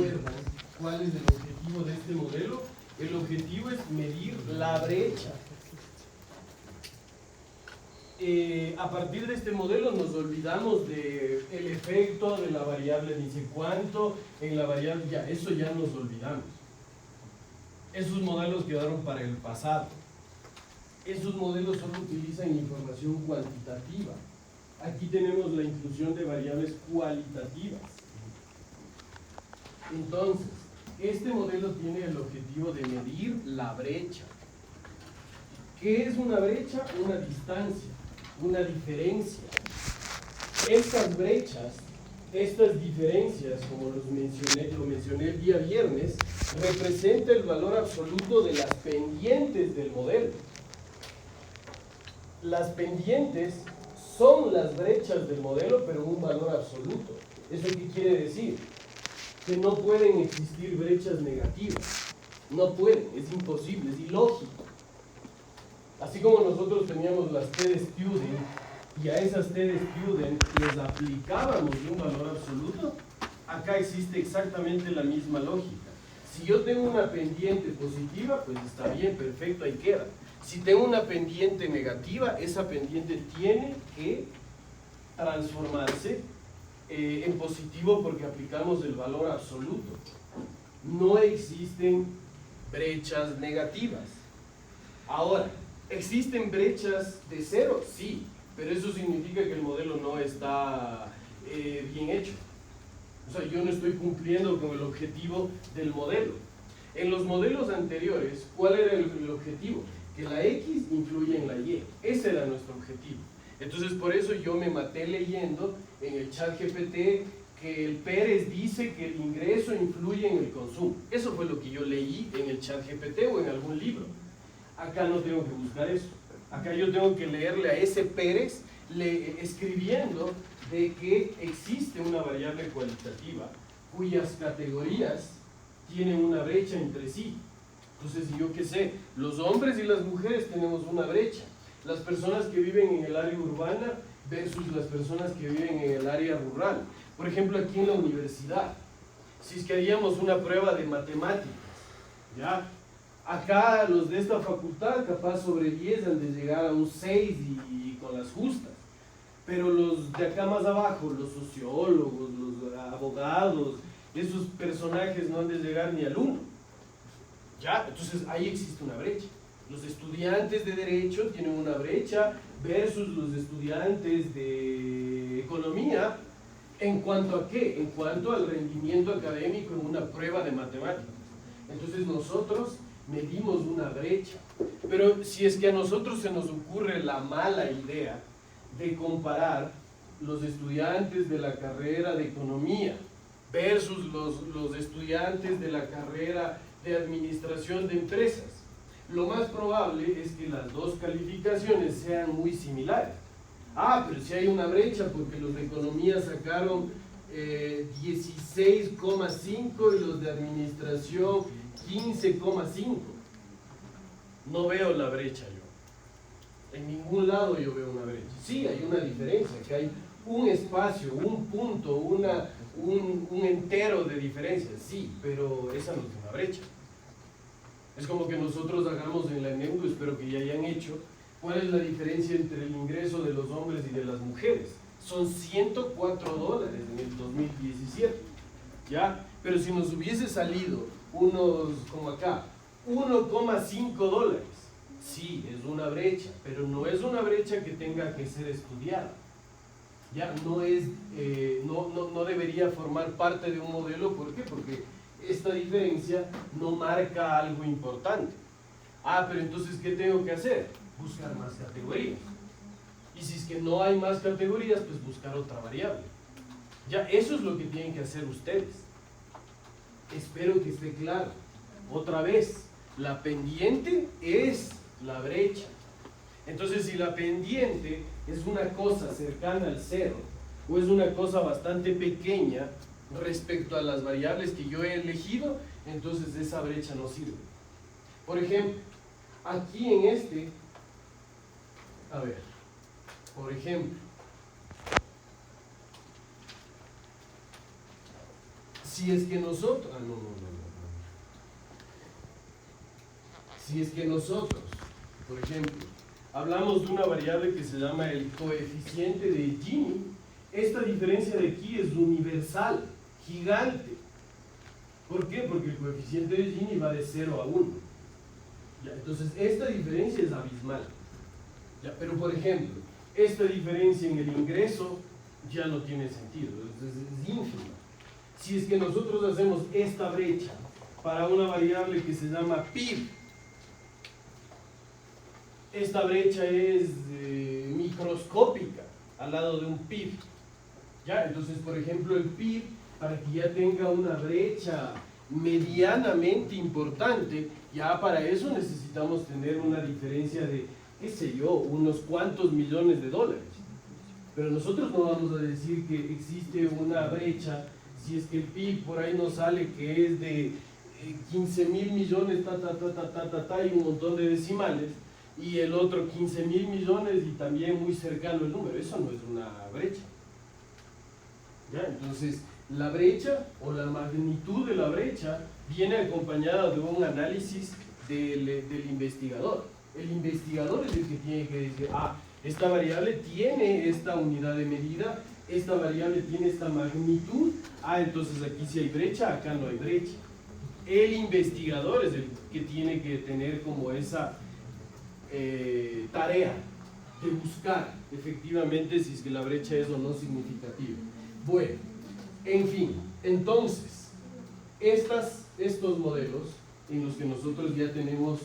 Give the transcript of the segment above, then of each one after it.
recuerdan cuál es el objetivo de este modelo? El objetivo es medir la brecha. A partir de este modelo nos olvidamos del efecto de la variable dice cuánto, en la variable, ya, eso ya nos olvidamos. Esos modelos quedaron para el pasado. Esos modelos solo utilizan información cuantitativa. Aquí tenemos la inclusión de variables cualitativas. Entonces, este modelo tiene el objetivo de medir la brecha. ¿Qué es una brecha? Una distancia, una diferencia. Estas brechas, estas diferencias, como lo mencioné el día viernes, representa el valor absoluto de las pendientes del modelo. Las pendientes son las brechas del modelo, pero un valor absoluto. ¿Eso qué quiere decir? Que no pueden existir brechas negativas. No pueden, es imposible, es ilógico. Así como nosotros teníamos las T-Student y a esas T-Student les aplicábamos un valor absoluto, acá existe exactamente la misma lógica. Si yo tengo una pendiente positiva, pues está bien, perfecto, ahí queda. Si tengo una pendiente negativa, esa pendiente tiene que transformarse en positivo porque aplicamos el valor absoluto. No existen brechas negativas. Ahora, ¿existen brechas de cero? Sí, pero eso significa que el modelo no está bien hecho. O sea, yo no estoy cumpliendo con el objetivo del modelo. En los modelos anteriores, ¿cuál era el objetivo? Que la X influye en la Y. Ese era nuestro objetivo. Entonces, por eso yo me maté leyendo en el chat GPT que el Pérez dice que el ingreso influye en el consumo. Eso fue lo que yo leí en el chat GPT o en algún libro. Acá no tengo que buscar eso. Acá yo tengo que leerle a ese Pérez escribiendo de que existe una variable cualitativa cuyas categorías tienen una brecha entre sí. Entonces, yo qué sé, los hombres y las mujeres tenemos una brecha. Las personas que viven en el área urbana versus las personas que viven en el área rural. Por ejemplo, aquí en la universidad, si es que haríamos una prueba de matemáticas, ¿ya? Acá los de esta facultad capaz sobre 10 han de llegar a un 6 y con las justas. Pero los de acá más abajo, los sociólogos, los abogados, esos personajes no han de llegar ni al 1. ¿Ya? Entonces ahí existe una brecha. Los estudiantes de Derecho tienen una brecha versus los estudiantes de Economía. ¿En cuanto a qué? En cuanto al rendimiento académico en una prueba de matemáticas. Entonces nosotros medimos una brecha. Pero si es que a nosotros se nos ocurre la mala idea de comparar los estudiantes de la carrera de Economía versus los estudiantes de la carrera de Administración de Empresas, lo más probable es que las dos calificaciones sean muy similares. Ah, pero si hay una brecha porque los de Economía sacaron 16,5 y los de Administración 15,5. No veo la brecha yo. En ningún lado yo veo una brecha. Sí, hay una diferencia, que hay un espacio, un punto, un entero de diferencia, sí, pero esa no es una brecha. Es como que nosotros hagamos en la ENEUDO, espero que ya hayan hecho, ¿cuál es la diferencia entre el ingreso de los hombres y de las mujeres? Son $104 en el 2017, ¿ya? Pero si nos hubiese salido unos, como acá, $1,5, sí, es una brecha, pero no es una brecha que tenga que ser estudiada. Ya no es, no debería formar parte de un modelo. ¿Por qué? Porque esta diferencia no marca algo importante. Ah, pero entonces, ¿qué tengo que hacer? Buscar más categorías. Y si es que no hay más categorías, pues buscar otra variable. Ya, eso es lo que tienen que hacer ustedes. Espero que esté claro. Otra vez, la pendiente es la brecha. Entonces, si la pendiente es una cosa cercana al cero o es una cosa bastante pequeña respecto a las variables que yo he elegido, entonces esa brecha no sirve. Por ejemplo, aquí en este, a ver, por ejemplo, Si es que nosotros, Si es que nosotros, por ejemplo, hablamos de una variable que se llama el coeficiente de Gini, esta diferencia de aquí es universal, gigante. ¿Por qué? Porque el coeficiente de Gini va de 0 a 1. ¿Ya? Entonces, esta diferencia es abismal. ¿Ya? Pero, por ejemplo, esta diferencia en el ingreso ya no tiene sentido, es ínfima. Si es que nosotros hacemos esta brecha para una variable que se llama PIB, esta brecha es microscópica al lado de un PIB. ¿Ya? Entonces, por ejemplo, el PIB, para que ya tenga una brecha medianamente importante, ya para eso necesitamos tener una diferencia de, qué sé yo, unos cuantos millones de dólares. Pero nosotros no vamos a decir que existe una brecha si es que el PIB por ahí nos sale que es de 15.000 millones, y un montón de decimales, y el otro 15.000 millones y también muy cercano el número. Eso no es una brecha. ¿Ya? Entonces, la brecha o la magnitud de la brecha viene acompañada de un análisis del investigador. El investigador es el que tiene que decir, esta variable tiene esta unidad de medida, esta variable tiene esta magnitud, entonces aquí sí hay brecha, acá no hay brecha. El investigador es el que tiene que tener como esa tarea de buscar efectivamente si es que la brecha es o no significativa. Bueno, en fin, entonces, estos modelos en los que nosotros ya tenemos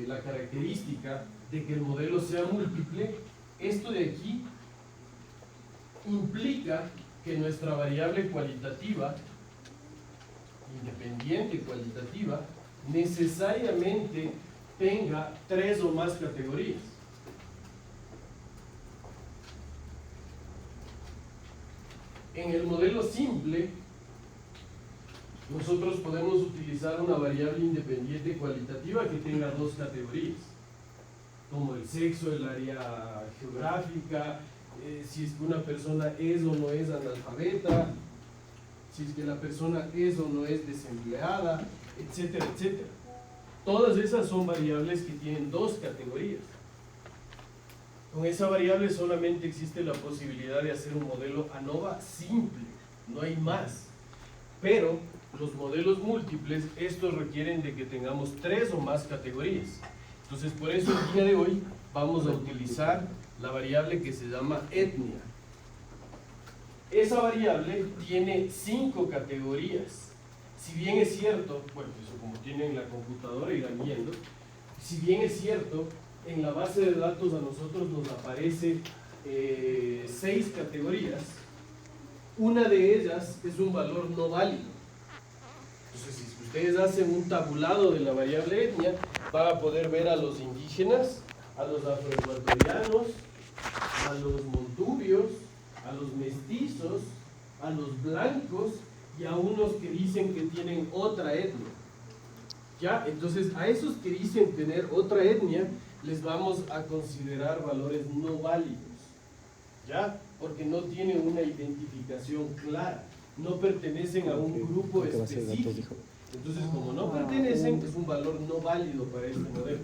la característica de que el modelo sea múltiple, esto de aquí implica que nuestra variable cualitativa, independiente cualitativa, necesariamente tenga 3 o más categorías. En el modelo simple, nosotros podemos utilizar una variable independiente cualitativa que tenga 2 categorías, como el sexo, el área geográfica, si es que una persona es o no es analfabeta, si es que la persona es o no es desempleada, etcétera, etcétera. Todas esas son variables que tienen 2 categorías. Con esa variable solamente existe la posibilidad de hacer un modelo ANOVA simple, no hay más. Pero los modelos múltiples, estos requieren de que tengamos 3 o más categorías. Entonces, por eso el día de hoy vamos a utilizar la variable que se llama etnia. Esa variable tiene 5 categorías. Si bien es cierto, bueno, eso como tienen la computadora irán viendo, si bien es cierto, en la base de datos a nosotros nos aparece 6 categorías, una de ellas es un valor no válido. Entonces, si ustedes hacen un tabulado de la variable etnia, van a poder ver a los indígenas, a los afroecuatorianos, a los montubios, a los mestizos, a los blancos y a unos que dicen que tienen otra etnia. ¿Ya? Entonces, a esos que dicen tener otra etnia, les vamos a considerar valores no válidos. ¿Ya? Porque no tienen una identificación clara, no pertenecen a un grupo específico. Entonces, como no pertenecen, es un valor no válido para este modelo.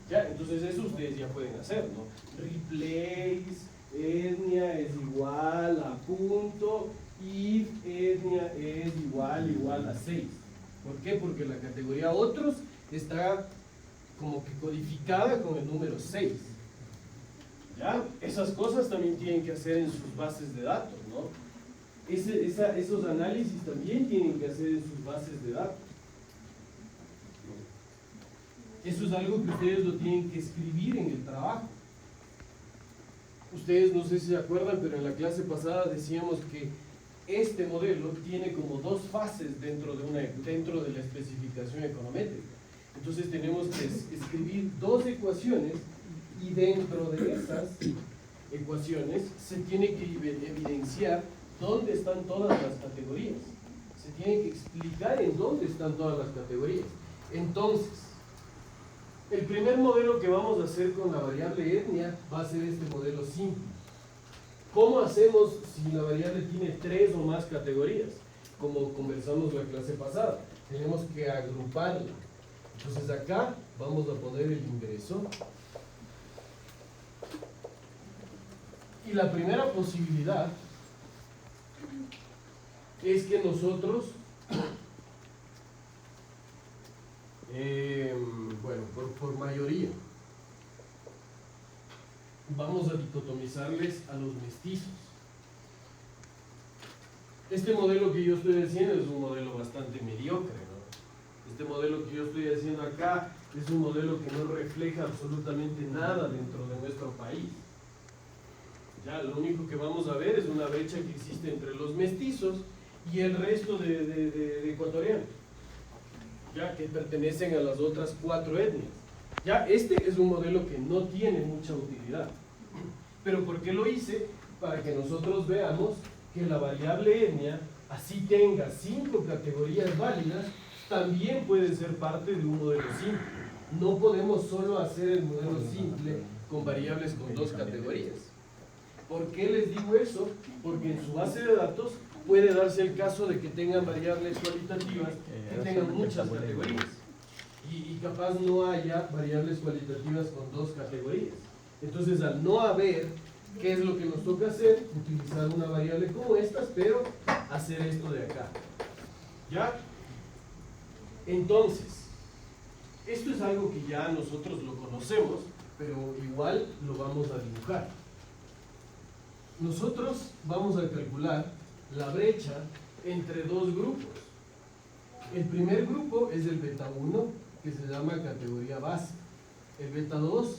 ¿Ya? Entonces, eso ustedes ya pueden hacer, ¿no? Replace, etnia es igual a punto, if etnia es igual a 6. ¿Por qué? Porque la categoría otros está como que codificada con el número 6. ¿Ya? Esas cosas también tienen que hacer en sus bases de datos, ¿no? Esos análisis también tienen que hacer en sus bases de datos. Eso es algo que ustedes lo tienen que escribir en el trabajo. Ustedes no sé si se acuerdan, pero en la clase pasada decíamos que este modelo tiene como 2 fases dentro de la especificación econométrica. Entonces tenemos que escribir 2 ecuaciones y dentro de esas ecuaciones se tiene que evidenciar dónde están todas las categorías. Se tiene que explicar en dónde están todas las categorías. Entonces, el primer modelo que vamos a hacer con la variable etnia va a ser este modelo simple. ¿Cómo hacemos si la variable tiene 3 o más categorías? como conversamos la clase pasada, tenemos que agruparla. Entonces acá vamos a poner el ingreso. Y la primera posibilidad es que nosotros, bueno, por mayoría, vamos a dicotomizarles a los mestizos. Este modelo que yo estoy haciendo es un modelo bastante mediocre, ¿no? Este modelo que yo estoy haciendo acá es un modelo que no refleja absolutamente nada dentro de nuestro país. Ya, lo único que vamos a ver es una brecha que existe entre los mestizos y el resto de ecuatorianos, ya, que pertenecen a las otras 4 etnias. Ya, este es un modelo que no tiene mucha utilidad. ¿Pero por qué lo hice? Para que nosotros veamos que la variable etnia, así tenga 5 categorías válidas, también puede ser parte de un modelo simple. No podemos solo hacer el modelo simple con variables con 2 categorías. ¿Por qué les digo eso? Porque en su base de datos puede darse el caso de que tengan variables cualitativas que tengan muchas categorías y capaz no haya variables cualitativas con 2 categorías. Entonces, al no haber, ¿qué es lo que nos toca hacer? Utilizar una variable como estas, pero hacer esto de acá. ¿Ya? Entonces, esto es algo que ya nosotros lo conocemos, pero igual lo vamos a dibujar. Nosotros vamos a calcular la brecha entre 2 grupos. El primer grupo es el beta 1, que se llama categoría base. El beta 2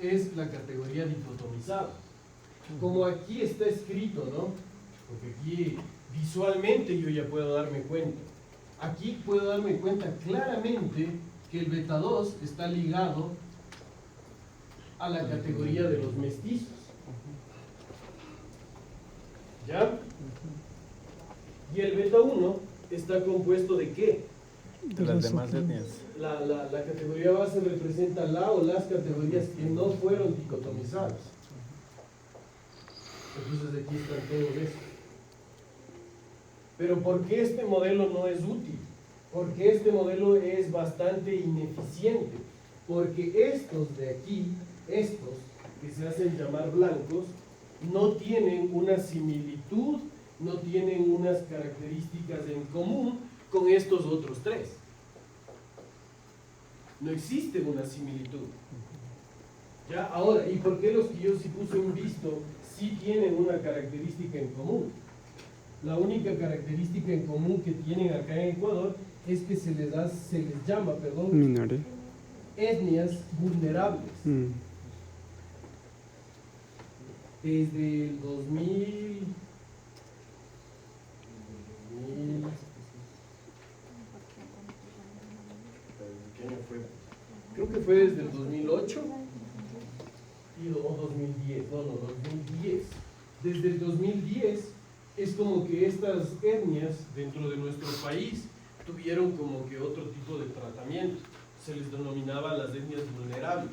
es la categoría dicotomizada. Como aquí está escrito, ¿no? Porque aquí visualmente yo ya puedo darme cuenta. Aquí puedo darme cuenta claramente que el beta 2 está ligado a la categoría de los mestizos. ¿Ya? Y el beta 1 está compuesto ¿de qué? De las demás etnias. La categoría base representa la o las categorías que no fueron dicotomizadas. Entonces aquí están todos estos. Pero ¿por qué este modelo no es útil? Porque este modelo es bastante ineficiente. Porque estos de aquí, estos que se hacen llamar blancos, no tienen una similitud, no tienen unas características en común con estos otros 3. No existe una similitud. ¿Ya? Ahora, ¿y por qué los que yo sí puse un visto sí tienen una característica en común? La única característica en común que tienen acá en Ecuador es que se les llama, Minoría. etnias vulnerables. Desde el 2000, ¿qué año fue? Creo que fue desde el 2008 o 2010, no, 2010. Desde el 2010 es como que estas etnias dentro de nuestro país tuvieron como que otro tipo de tratamiento. Se les denominaba las etnias vulnerables.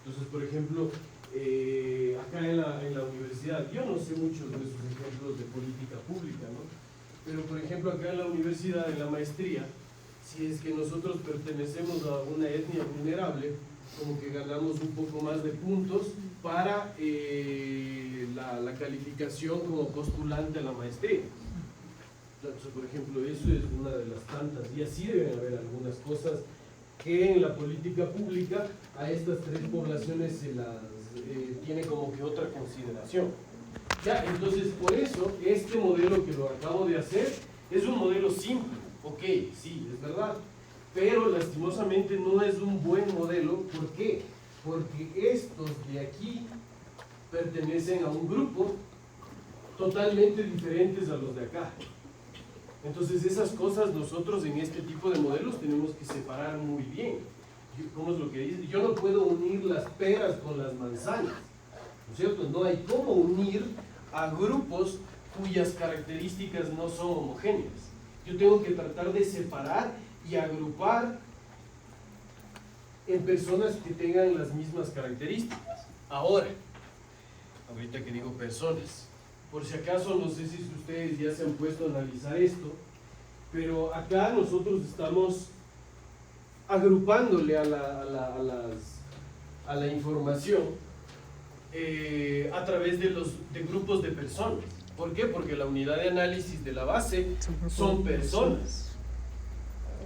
Entonces, por ejemplo, acá en la universidad, yo no sé muchos de esos ejemplos de política pública, ¿no? Pero por ejemplo acá en la universidad, en la maestría, si es que nosotros pertenecemos a una etnia vulnerable, como que ganamos un poco más de puntos para la calificación como postulante a la maestría. Entonces, por ejemplo, eso es una de las tantas, y así deben haber algunas cosas que en la política pública a estas 3 poblaciones se las tiene como que otra consideración. Ya, entonces por eso este modelo que lo acabo de hacer es un modelo simple. Ok, sí, es verdad, pero lastimosamente no es un buen modelo. ¿Por qué? Porque estos de aquí pertenecen a un grupo totalmente diferentes a los de acá. Entonces esas cosas nosotros en este tipo de modelos tenemos que separar muy bien. ¿Cómo es lo que dice? Yo no puedo unir las peras con las manzanas, ¿no es cierto? No hay cómo unir a grupos cuyas características no son homogéneas. Yo tengo que tratar de separar y agrupar en personas que tengan las mismas características. Ahorita que digo personas, Por si acaso, no sé si ustedes ya se han puesto a analizar esto, pero acá nosotros estamos agrupándole a la información a través de grupos de personas. ¿Por qué? Porque la unidad de análisis de la base son personas.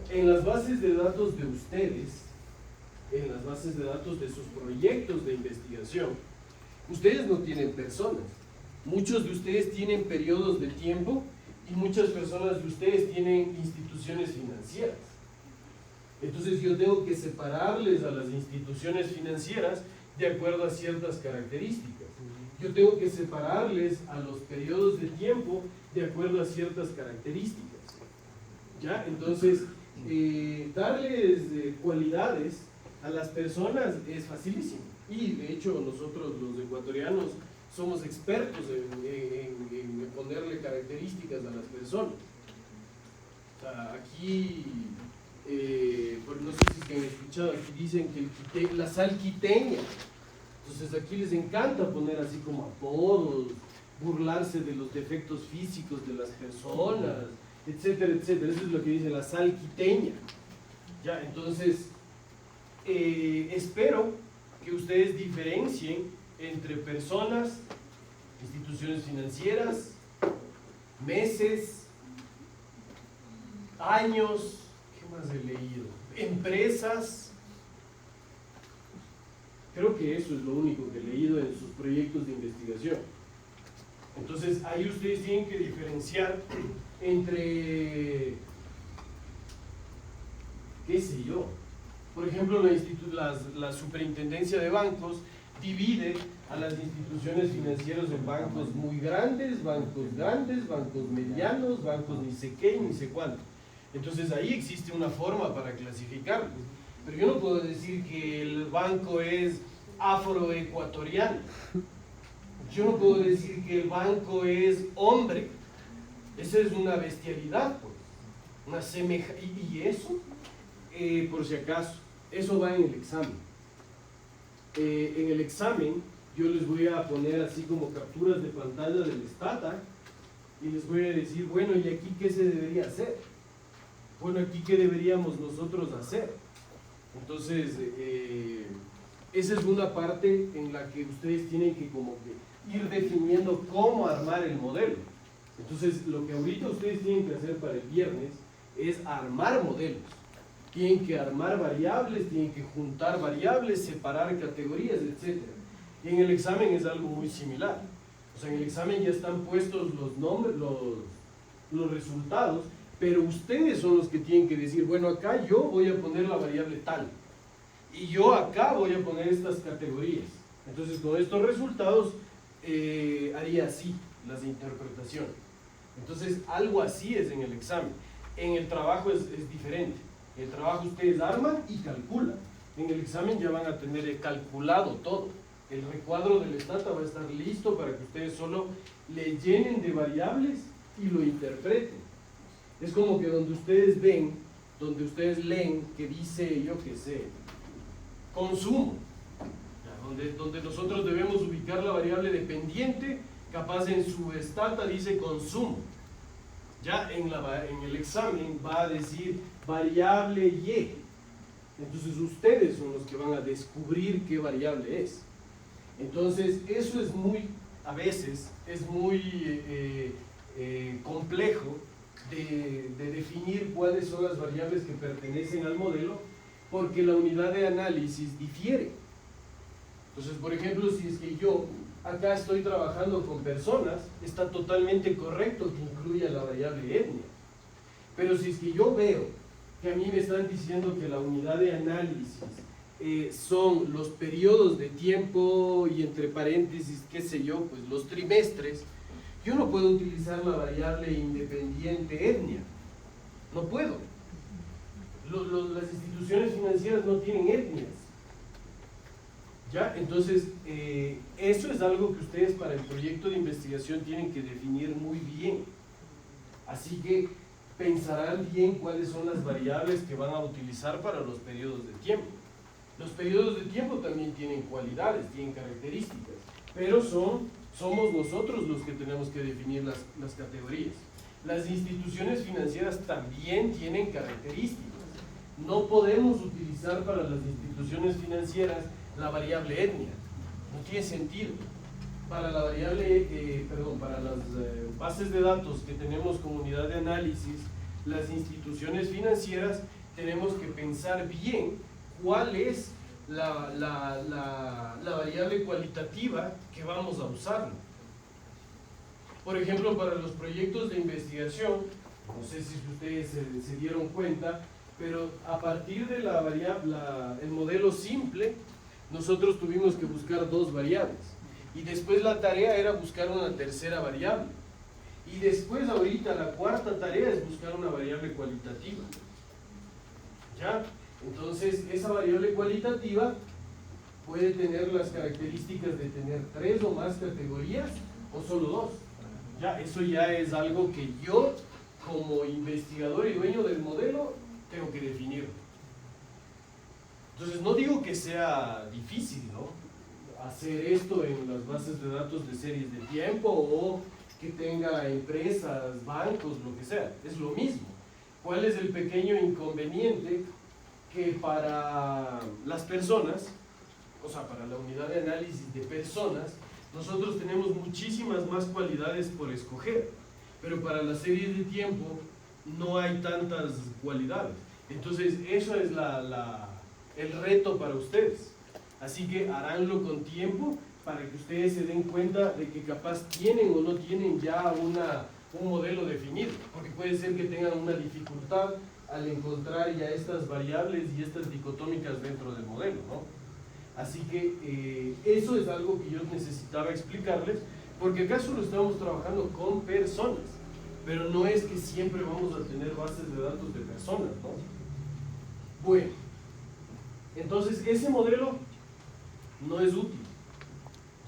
En las bases de datos de ustedes, en las bases de datos de sus proyectos de investigación, ustedes no tienen personas. Muchos de ustedes tienen periodos de tiempo y muchas personas de ustedes tienen instituciones financieras. Entonces yo tengo que separarles a las instituciones financieras de acuerdo a ciertas características. Yo tengo que separarles a los periodos de tiempo de acuerdo a ciertas características. ¿Ya? Entonces, darles cualidades a las personas es facilísimo. Y de hecho nosotros los ecuatorianos somos expertos en ponerle características a las personas. O sea, aquí, no sé si es que han escuchado, aquí dicen que la sal quiteña. Entonces aquí les encanta poner así como apodos, burlarse de los defectos físicos de las personas, etcétera, etcétera. Eso es lo que dice la sal quiteña. ¿Ya? Entonces, espero que ustedes diferencien entre personas, instituciones financieras, meses, años, ¿qué más he leído? Empresas. Creo que eso es lo único que he leído en sus proyectos de investigación. Entonces, ahí ustedes tienen que diferenciar entre, qué sé yo, por ejemplo, la superintendencia de bancos divide a las instituciones financieras en bancos muy grandes, bancos medianos, bancos ni sé qué, ni sé cuánto. Entonces ahí existe una forma para clasificarlos. Pero yo no puedo decir que el banco es afroecuatoriano. Yo no puedo decir que el banco es hombre. Esa es una bestialidad, pues. Una y eso, por si acaso, eso va en el examen. En el examen yo les voy a poner así como capturas de pantalla del Stata y les voy a decir, bueno, ¿y aquí qué se debería hacer? Bueno, ¿aquí qué deberíamos nosotros hacer? Entonces, esa es una parte en la que ustedes tienen que como que ir definiendo cómo armar el modelo. Entonces, lo que ahorita ustedes tienen que hacer para el viernes es armar modelos. Tienen que armar variables, tienen que juntar variables, separar categorías, etc. Y en el examen es algo muy similar. O sea, en el examen ya están puestos los nombres, los resultados, pero ustedes son los que tienen que decir, bueno, acá yo voy a poner la variable tal, y yo acá voy a poner estas categorías. Entonces, con estos resultados, haría así las interpretaciones. Entonces, algo así es en el examen. En el trabajo es diferente. En el trabajo ustedes arman y calculan. En el examen ya van a tener calculado todo. El recuadro del Stata va a estar listo para que ustedes solo le llenen de variables y lo interpreten. Es como que donde ustedes ven, donde ustedes leen que dice, yo qué sé, consumo, donde nosotros debemos ubicar la variable dependiente, capaz en su Stata dice consumo. Ya en el examen va a decir variable Y. Entonces ustedes son los que van a descubrir qué variable es. Entonces eso es a veces es muy complejo de definir cuáles son las variables que pertenecen al modelo, porque la unidad de análisis difiere. Entonces, por ejemplo, si es que yo acá estoy trabajando con personas, está totalmente correcto que incluya la variable etnia. Pero si es que yo veo que a mí me están diciendo que la unidad de análisis son los periodos de tiempo y entre paréntesis, qué sé yo, pues los trimestres, yo no puedo utilizar la variable independiente etnia. No puedo. Las instituciones financieras no tienen etnias. ¿Ya? Entonces, eso es algo que ustedes para el proyecto de investigación tienen que definir muy bien. Así que pensarán bien cuáles son las variables que van a utilizar para los periodos de tiempo. Los periodos de tiempo también tienen cualidades, tienen características, pero son somos nosotros los que tenemos que definir las categorías. Las instituciones financieras también tienen características. No podemos utilizar para las instituciones financieras la variable etnia. No tiene sentido. Para la variable, para las bases de datos que tenemos como unidad de análisis, las instituciones financieras, tenemos que pensar bien cuál es la variable cualitativa que vamos a usar. Por ejemplo, para los proyectos de investigación, no sé si ustedes se dieron cuenta, pero a partir de el modelo simple, nosotros tuvimos que buscar dos variables. Y después la tarea era buscar una tercera variable. Y después ahorita la cuarta tarea es buscar una variable cualitativa. ¿Ya? Entonces, esa variable cualitativa puede tener las características de tener 3 o más categorías o solo 2. Ya, eso ya es algo que yo, como investigador y dueño del modelo, tengo que definir. Entonces, no digo que sea difícil, ¿no?, hacer esto en las bases de datos de series de tiempo o que tenga empresas, bancos, lo que sea. Es lo mismo. ¿Cuál es el pequeño inconveniente? Que para las personas, o sea, para la unidad de análisis de personas, nosotros tenemos muchísimas más cualidades por escoger, pero para las series de tiempo no hay tantas cualidades. Entonces, eso es el reto para ustedes. Así que haránlo con tiempo para que ustedes se den cuenta de que capaz tienen o no tienen ya un modelo definido, porque puede ser que tengan una dificultad al encontrar ya estas variables y estas dicotómicas dentro del modelo, ¿no? Así que eso es algo que yo necesitaba explicarles, porque acá solo estamos trabajando con personas, pero no es que siempre vamos a tener bases de datos de personas, ¿no? Bueno, entonces ese modelo no es útil,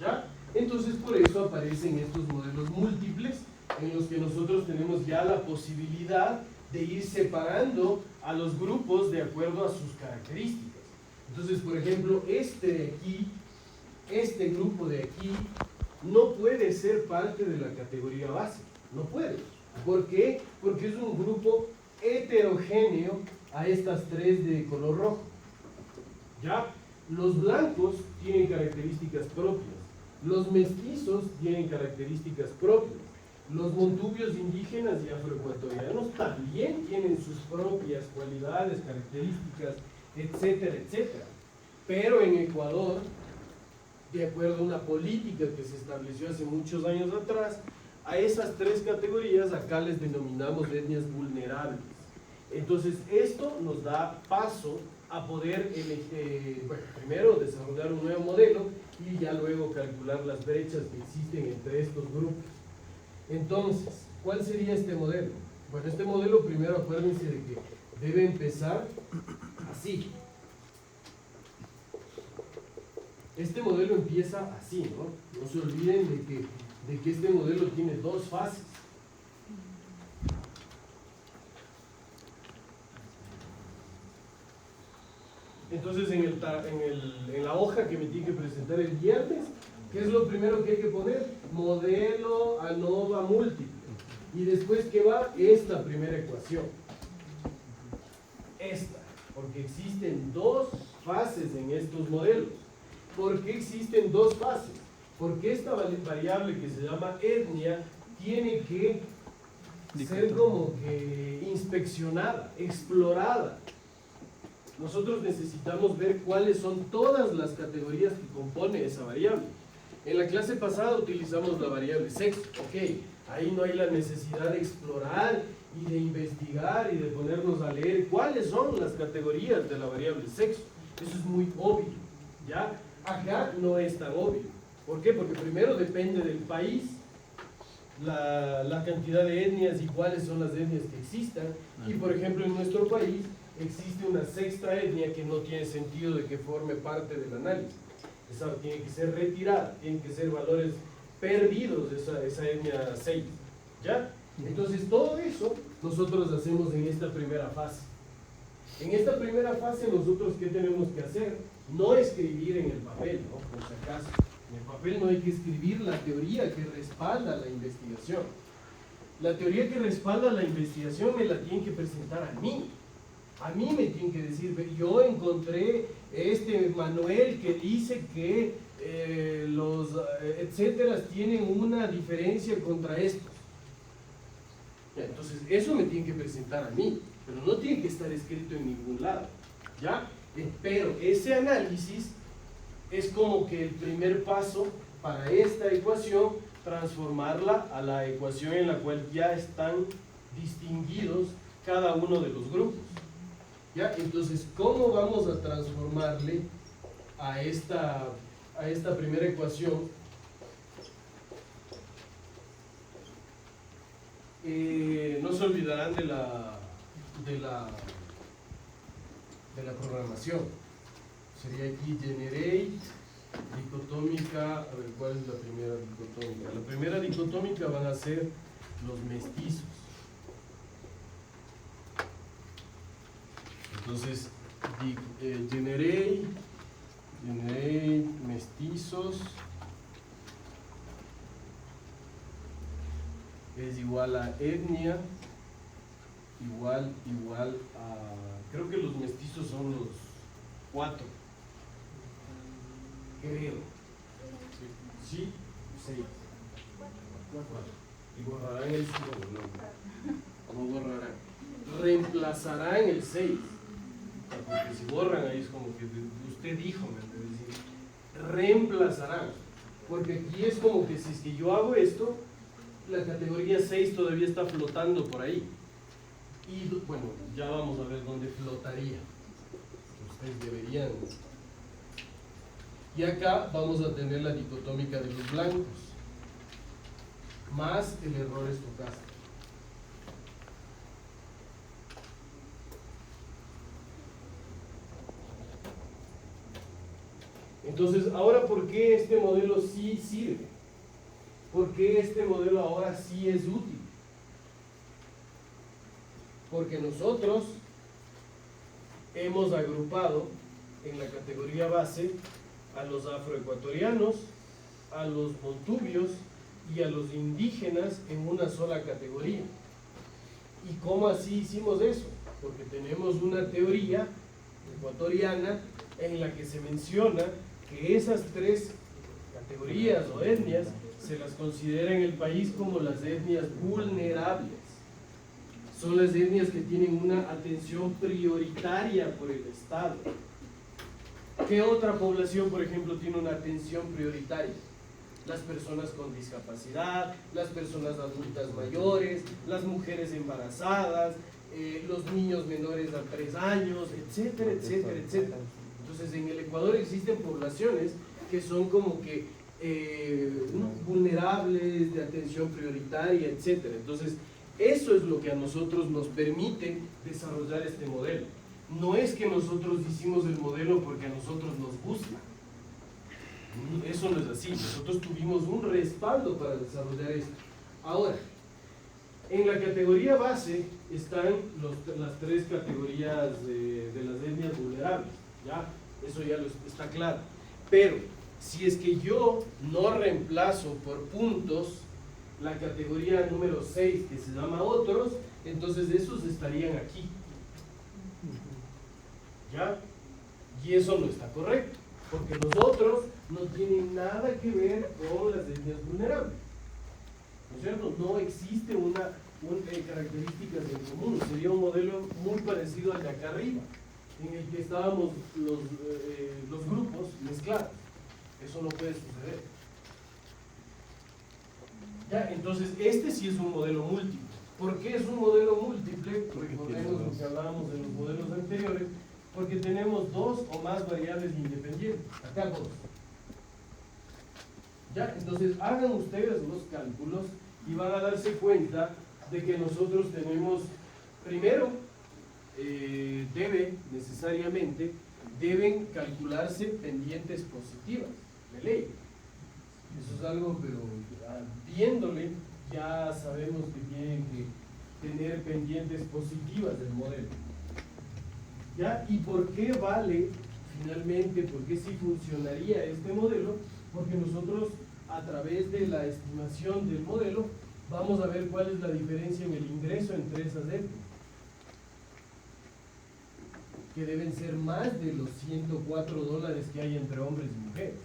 ¿ya? Entonces por eso aparecen estos modelos múltiples en los que nosotros tenemos ya la posibilidad de ir separando a los grupos de acuerdo a sus características. Entonces, por ejemplo, este grupo de aquí, no puede ser parte de la categoría base, no puede. ¿Por qué? Porque es un grupo heterogéneo a estas 3 de color rojo. ¿Ya? Los blancos tienen características propias, los mestizos tienen características propias, los montubios indígenas y afroecuatorianos también tienen sus propias cualidades, características, etcétera, etcétera. Pero en Ecuador, de acuerdo a una política que se estableció hace muchos años atrás, a esas 3 categorías acá les denominamos etnias vulnerables. Entonces esto nos da paso a poder primero desarrollar un nuevo modelo y ya luego calcular las brechas que existen entre estos grupos. Entonces, ¿cuál sería este modelo? Bueno, este modelo primero acuérdense de que debe empezar así. Este modelo empieza así, ¿no? No se olviden de que este modelo tiene 2 fases. Entonces, en la hoja que me tiene que presentar el viernes, ¿qué es lo primero que hay que poner? Modelo ANOVA múltiple. Y después, ¿qué va? Esta primera ecuación. Esta. Porque existen 2 fases en estos modelos. ¿Por qué existen 2 fases? Porque esta variable que se llama etnia tiene que ser como que inspeccionada, explorada. Nosotros necesitamos ver cuáles son todas las categorías que compone esa variable. En la clase pasada utilizamos la variable sexo. Ok, ahí no hay la necesidad de explorar y de investigar y de ponernos a leer cuáles son las categorías de la variable sexo. Eso es muy obvio, ¿ya? Acá no es tan obvio. ¿Por qué? Porque primero depende del país, la cantidad de etnias y cuáles son las etnias que existan. Y por ejemplo en nuestro país existe una 6ª etnia que no tiene sentido de que forme parte del análisis. Esa tiene que ser retirada, tienen que ser valores perdidos de esa etnia 6. ¿Ya? Entonces todo eso nosotros hacemos en esta primera fase. En esta primera fase nosotros ¿qué tenemos que hacer? No escribir en el papel, ¿no? Por si acaso. En el papel no hay que escribir la teoría que respalda la investigación. La teoría que respalda la investigación me la tienen que presentar a mí. A mí me tienen que decir, yo encontré este Manuel que dice que los etcétera tienen una diferencia contra estos. Ya, entonces, eso me tienen que presentar a mí, pero no tiene que estar escrito en ningún lado. ¿Ya? Pero ese análisis es como que el primer paso para esta ecuación, transformarla a la ecuación en la cual ya están distinguidos cada uno de los grupos. ¿Ya? Entonces, ¿cómo vamos a transformarle a esta primera ecuación? No se olvidarán de la programación. Sería aquí generate, dicotómica. A ver, ¿cuál es la primera dicotómica? La primera dicotómica van a ser los mestizos. Entonces, generate mestizos es igual a etnia, igual a, creo que los mestizos son los 4, creo, sí, 6, y borrarán el 5, no borrarán, reemplazarán el 6, porque si borran ahí es como que usted dijo, ¿me entiendes? Reemplazarán, porque aquí es como que si es que yo hago esto, la categoría 6 todavía está flotando por ahí. Y bueno, ya vamos a ver dónde flotaría. Ustedes deberían. Y acá vamos a tener la dicotómica de los blancos, más el error estocástico. Entonces, ahora, ¿por qué este modelo sí sirve? ¿Por qué este modelo ahora sí es útil? Porque nosotros hemos agrupado en la categoría base a los afroecuatorianos, a los montubios y a los indígenas en una sola categoría. ¿Y cómo así hicimos eso? Porque tenemos una teoría ecuatoriana en la que se menciona que esas 3 categorías o etnias se las considera en el país como las etnias vulnerables. Son las etnias que tienen una atención prioritaria por el Estado. ¿Qué otra población, por ejemplo, tiene una atención prioritaria? Las personas con discapacidad, las personas adultas mayores, las mujeres embarazadas, los niños menores a 3 años, etcétera, etcétera, etcétera. Entonces, en el Ecuador existen poblaciones que son como que vulnerables, de atención prioritaria, etcétera. Entonces, eso es lo que a nosotros nos permite desarrollar este modelo. No es que nosotros hicimos el modelo porque a nosotros nos gusta. Eso no es así. Nosotros tuvimos un respaldo para desarrollar esto. Ahora, en la categoría base están las 3 categorías de las etnias vulnerables. ¿Ya? Eso ya está claro. Pero, si es que yo no reemplazo por puntos la categoría número 6 que se llama otros, entonces esos estarían aquí. ¿Ya? Y eso no está correcto, porque los otros no tienen nada que ver con las etnias vulnerables. ¿No es cierto? No existe una características en común. Sería un modelo muy parecido al de acá arriba, en el que estábamos los grupos mezclados. Eso no puede suceder. ¿Ya? Entonces, este sí es un modelo múltiple. ¿Por qué es un modelo múltiple? Recordemos lo que hablábamos de los modelos anteriores, porque tenemos 2 o más variables independientes. Acá 2. ¿Ya? Entonces, hagan ustedes los cálculos y van a darse cuenta de que nosotros tenemos, primero, deben calcularse pendientes positivas de ley. Eso es algo, pero viéndole ya sabemos que tienen que tener pendientes positivas del modelo. ¿Ya? ¿Y por qué vale finalmente, por qué sí funcionaría este modelo? Porque nosotros, a través de la estimación del modelo, vamos a ver cuál es la diferencia en el ingreso entre esas épocas, que deben ser más de los $104 que hay entre hombres y mujeres.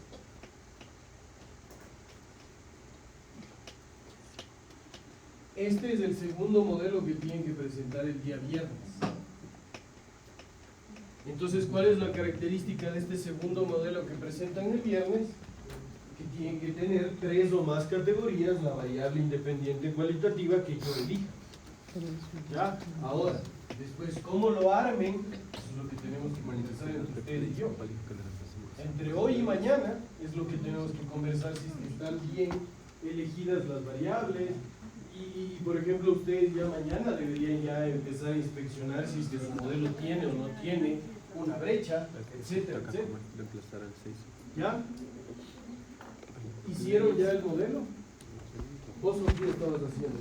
Este es el segundo modelo que tienen que presentar el día viernes. Entonces, ¿cuál es la característica de este segundo modelo que presentan el viernes? Que tienen que tener 3 o más categorías, la variable independiente cualitativa que yo elija. ¿Ya? Ahora, después, ¿cómo lo armen? Eso es lo que tenemos que conversar entre ustedes y yo. Entre hoy y mañana es lo que tenemos que conversar, si es que están bien elegidas las variables. Y, por ejemplo, ustedes ya mañana deberían ya empezar a inspeccionar si es que su modelo tiene o no tiene una brecha, etcétera, etcétera. ¿Ya? ¿Hicieron ya el modelo? ¿Vos o qué estabas haciendo?